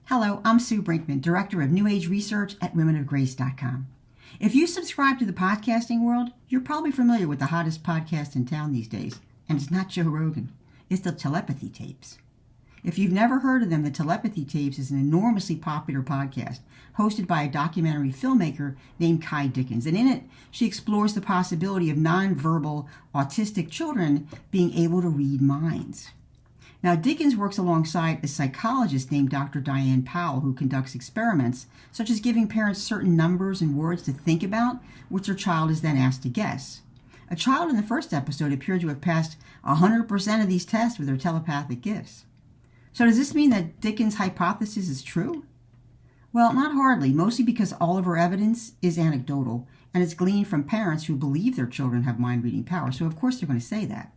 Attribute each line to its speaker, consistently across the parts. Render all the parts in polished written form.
Speaker 1: Hello, I'm Sue Brinkman, Director of New Age Research at womenofgrace.com. If you subscribe to the podcasting world, you're probably familiar with the hottest podcast in town these days, and it's not Joe Rogan. It's the Telepathy tapes. If you've never heard of them, the Telepathy tapes is an enormously popular podcast hosted by a documentary filmmaker named Kai Dickens. And in it, she explores the possibility of nonverbal autistic children being able to read minds. Now, Dickens works alongside a psychologist named Dr. Diane Powell, who conducts experiments, such as giving parents certain numbers and words to think about, which their child is then asked to guess. A child in the first episode appeared to have passed 100% of these tests with their telepathic gifts. So does this mean that Dickens' hypothesis is true? Well, not hardly, mostly because all of her evidence is anecdotal, and it's gleaned from parents who believe their children have mind-reading power, so of course they're going to say that.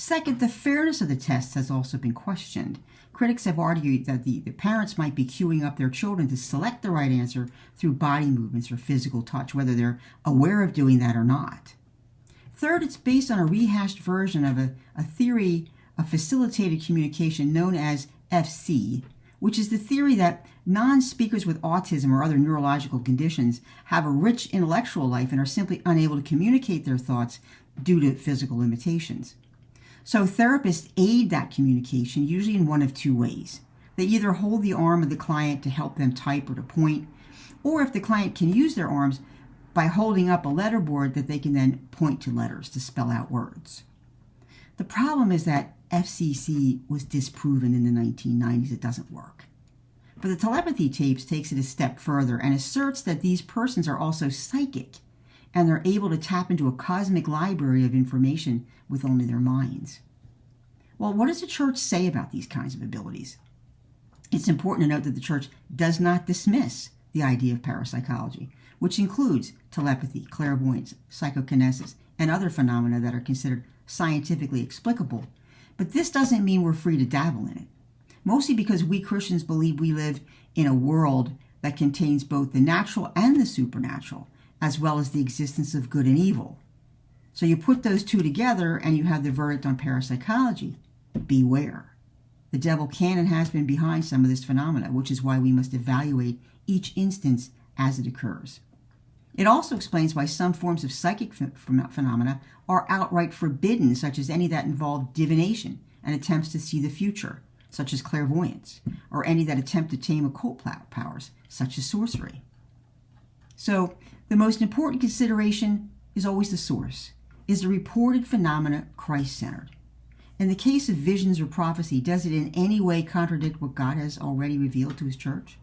Speaker 1: Second, the fairness of the tests has also been questioned. Critics have argued that the parents might be queuing up their children to select the right answer through body movements or physical touch, whether they're aware of doing that or not. Third, it's based on a rehashed version of a theory of facilitated communication known as FC, which is the theory that non-speakers with autism or other neurological conditions have a rich intellectual life and are simply unable to communicate their thoughts due to physical limitations. So therapists aid that communication, usually in one of two ways. They either hold the arm of the client to help them type or to point, or if the client can use their arms, by holding up a letterboard that they can then point to letters to spell out words. The problem is that FCC was disproven in the 1990s. It doesn't work. But the telepathy tapes takes it a step further and asserts that these persons are also psychic, and they're able to tap into a cosmic library of information with only their minds. Well, what does the church say about these kinds of abilities? It's important to note that the church does not dismiss the idea of parapsychology, which includes telepathy, clairvoyance, psychokinesis, and other phenomena that are considered scientifically explicable. But this doesn't mean we're free to dabble in it, mostly because we Christians believe we live in a world that contains both the natural and the supernatural, as well as the existence of good and evil. So you put those two together and you have the verdict on parapsychology. Beware. The devil can and has been behind some of this phenomena, which is why we must evaluate each instance as it occurs. It also explains why some forms of psychic phenomena are outright forbidden, such as any that involve divination and attempts to see the future, such as clairvoyance, or any that attempt to tame occult powers, such as sorcery. So, the most important consideration is always the source. Is the reported phenomena Christ-centered? In the case of visions or prophecy, does it in any way contradict what God has already revealed to his church?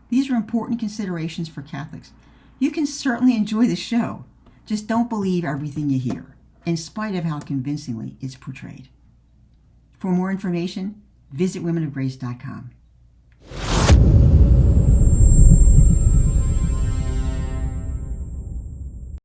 Speaker 1: These are important considerations for Catholics. You can certainly enjoy the show. Just don't believe everything you hear, in spite of how convincingly it's portrayed. For more information, visit womenofgrace.com.